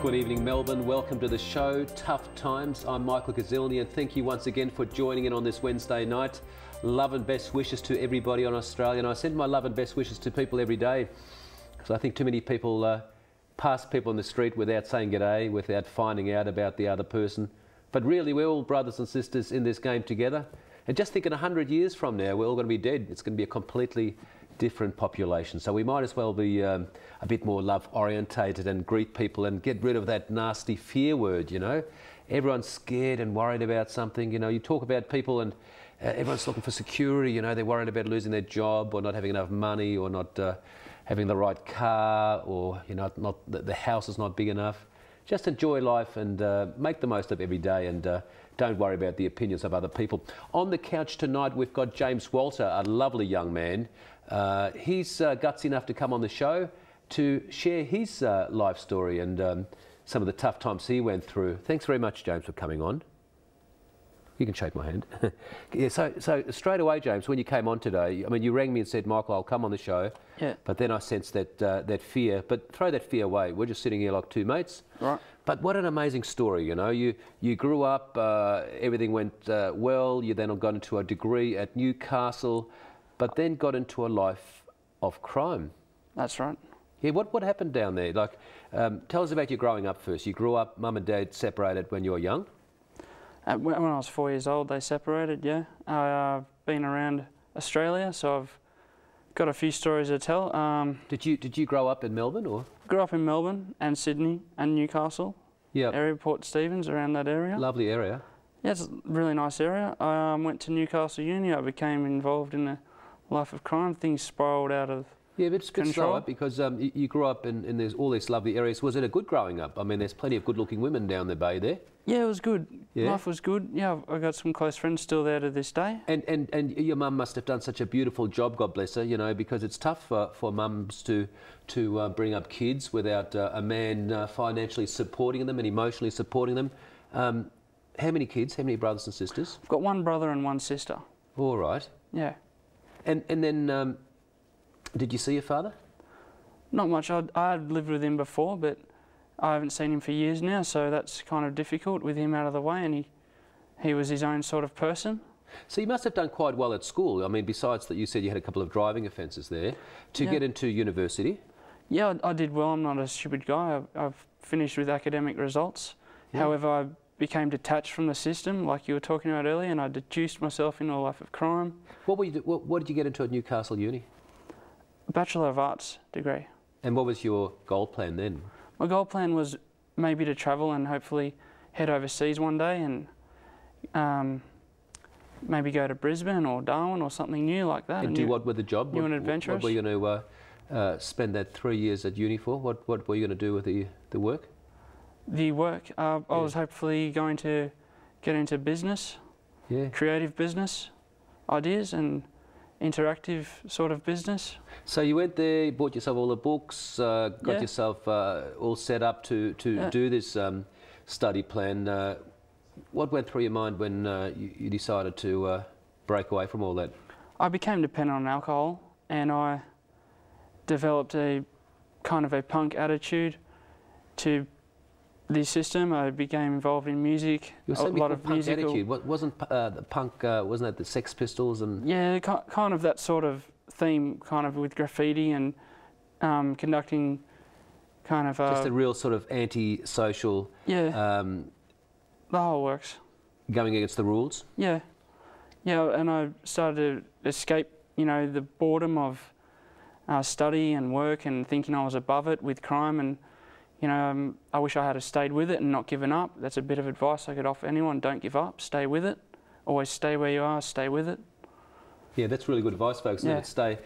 Good evening, Melbourne. Welcome to the show, Tough Times. I'm Michael Kuzilny, and thank you once again for joining in on this Wednesday night. Love and best wishes to everybody on Australia, and I send my love and best wishes to people every day, because I think too many people pass people in the street without saying g'day, without finding out about the other person. But really, we're all brothers and sisters in this game together. And just think in 100 years from now, we're all going to be dead. It's going to be a completely different population. So we might as well be a bit more love-orientated and greet people and get rid of that nasty fear word, you know. Everyone's scared and worried about something. You know, you talk about people and everyone's looking for security, you know. They're worried about losing their job or not having enough money or not having the right car, or, you know, the house is not big enough. Just enjoy life and make the most of every day, and don't worry about the opinions of other people. On the couch tonight, we've got James Walter, a lovely young man. He's gutsy enough to come on the show to share his life story and some of the tough times he went through. Thanks very much, James, for coming on. You can shake my hand. Yeah, so straight away, James, when you came on today, I mean, you rang me and said, Michael, I'll come on the show. Yeah. But then I sensed that that fear. But throw that fear away. We're just sitting here like two mates. Right. But what an amazing story, you know. You grew up, everything went well. You then got into a degree at Newcastle, but then got into a life of crime. That's right. Yeah, what happened down there? Like, tell us about your growing up first. You grew up, mum and dad separated when you were young? When I was 4 years old, they separated, yeah. I've been around Australia, so I've got a few stories to tell. Did you grow up in Melbourne, or? Grew up in Melbourne and Sydney and Newcastle. Yeah. Area, Port Stephens, around that area. Lovely area. Yeah, it's a really nice area. I went to Newcastle Uni. I became involved in the life of crime. Things spiralled out of Yeah, but it's a bit slower because you grew up in there's all these lovely areas. Was it a good growing up? I mean, there's plenty of good-looking women down the bay there. Yeah, it was good. Yeah? Life was good. Yeah, I've got some close friends still there to this day. And your mum must have done such a beautiful job, God bless her, you know, because it's tough for mums to bring up kids without a man financially supporting them and emotionally supporting them. How many kids? How many brothers and sisters? I've got one brother and one sister. All right. Yeah. And then, did you see your father? Not much. I'd lived with him before, but I haven't seen him for years now, so that's kind of difficult with him out of the way, and he was his own sort of person. So you must have done quite well at school. I mean, besides that, you said you had a couple of driving offences there. To get into university? Yeah, I did well. I'm not a stupid guy. I've finished with academic results. Yeah. However, I became detached from the system, like you were talking about earlier, and I deduced myself into a life of crime. What did you get into at Newcastle Uni? A Bachelor of Arts degree. And what was your goal plan then? My goal plan was maybe to travel and hopefully head overseas one day and maybe go to Brisbane or Darwin or something new like that. And do what with the job? New and adventurous. What were you going to spend that 3 years at uni for? What were you going to do with the work? The work? I was hopefully going to get into business, creative business ideas and interactive sort of business. So you went there, bought yourself all the books, got yourself all set up to do this study plan. What went through your mind when you decided to break away from all that? I became dependent on alcohol, and I developed a kind of a punk attitude to the system. I became involved in music, a lot of punk musical attitude. Wasn't the punk? Wasn't that the Sex Pistols and? Yeah, kind of that sort of theme, kind of with graffiti and conducting, kind of. Just a real sort of anti-social. Yeah. The whole works. Going against the rules. Yeah, yeah, and I started to escape, you know, the boredom of study and work and thinking I was above it with crime, and you know, I wish I had stayed with it and not given up. That's a bit of advice I could offer anyone. Don't give up, stay with it. Always stay where you are, stay with it. Yeah, that's really good advice, folks. Yeah. Stay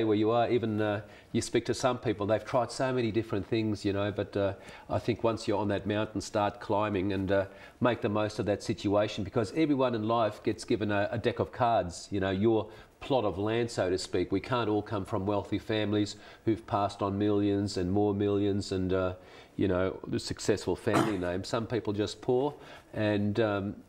where you are. Even you speak to some people, they've tried so many different things, you know, but I think once you're on that mountain, start climbing and make the most of that situation, because everyone in life gets given a deck of cards, you know, your plot of land, so to speak. We can't all come from wealthy families who've passed on millions and more millions and, you know, the successful family name. Some people just poor, and,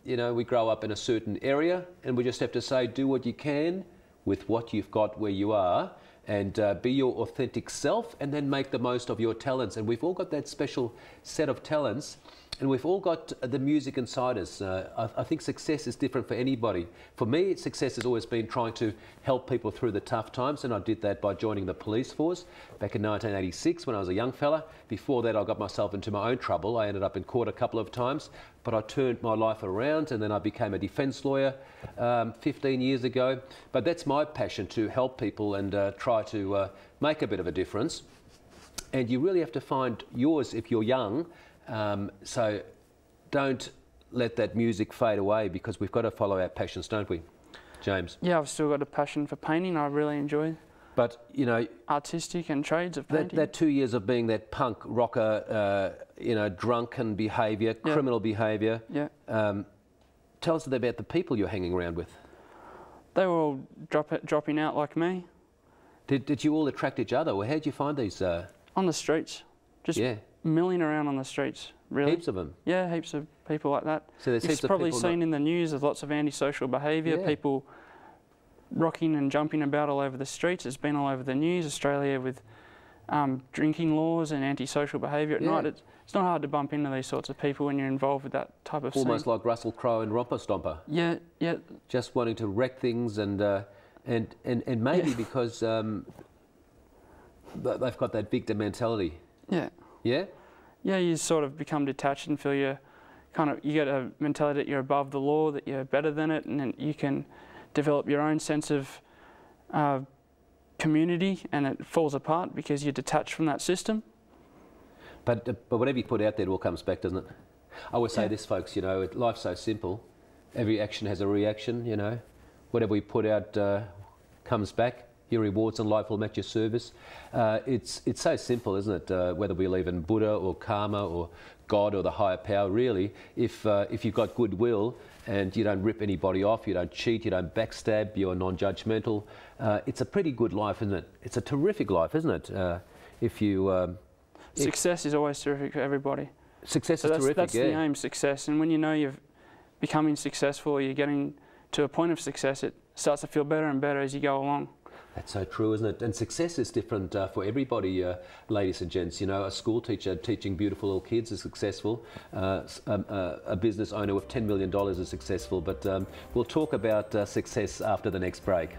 you know, we grow up in a certain area and we just have to say, do what you can with what you've got where you are, and be your authentic self, and then make the most of your talents. And we've all got that special set of talents, and we've all got the music inside us. I think success is different for anybody. For me, success has always been trying to help people through the tough times, and I did that by joining the police force back in 1986 when I was a young fella. Before that, I got myself into my own trouble. I ended up in court a couple of times, but I turned my life around, and then I became a defence lawyer 15 years ago. But that's my passion, to help people and try to make a bit of a difference. And you really have to find yours if you're young. So don't let that music fade away, because we've got to follow our passions, don't we, James? Yeah, I've still got a passion for painting. I really enjoy. But you know, artistic and trades of painting. That 2 years of being that punk rocker, you know, drunken behaviour, criminal behaviour. Yeah. Tell us about the people you're hanging around with. They were all dropping out like me. Did you all attract each other, or how did you find these? On the streets, just milling around on the streets. Really. Heaps of them. Yeah, heaps of people like that. So there's it's heaps of probably people seen in the news. There's lots of antisocial behaviour. Yeah. People rocking and jumping about all over the streets. It's been all over the news. Australia with drinking laws and antisocial behaviour at night. It's not hard to bump into these sorts of people when you're involved with that type of Almost scene. like Russell Crowe and Romper Stomper. Yeah, yeah. Just wanting to wreck things, and maybe because they've got that victim mentality. Yeah. Yeah? Yeah, you sort of become detached and feel you get a mentality that you're above the law, that you're better than it, and then you can develop your own sense of community, and it falls apart because you're detached from that system. But whatever you put out there, it all comes back, doesn't it? I always say this, folks, you know, life's so simple. Every action has a reaction, you know. Whatever we put out comes back. Your rewards in life will match your service. It's so simple, isn't it? Whether we believe in Buddha or karma or God or the higher power, really, if you've got goodwill and you don't rip anybody off, you don't cheat, you don't backstab, you're non-judgmental, it's a pretty good life, isn't it? It's a terrific life, isn't it? If you... Success is always terrific for everybody. Success is terrific, that's the aim, success. And when you know you're becoming successful, you're getting to a point of success, it starts to feel better and better as you go along. That's so true, isn't it? And success is different for everybody, ladies and gents. You know, a school teacher teaching beautiful little kids is successful. A business owner with $10 million is successful. But we'll talk about success after the next break.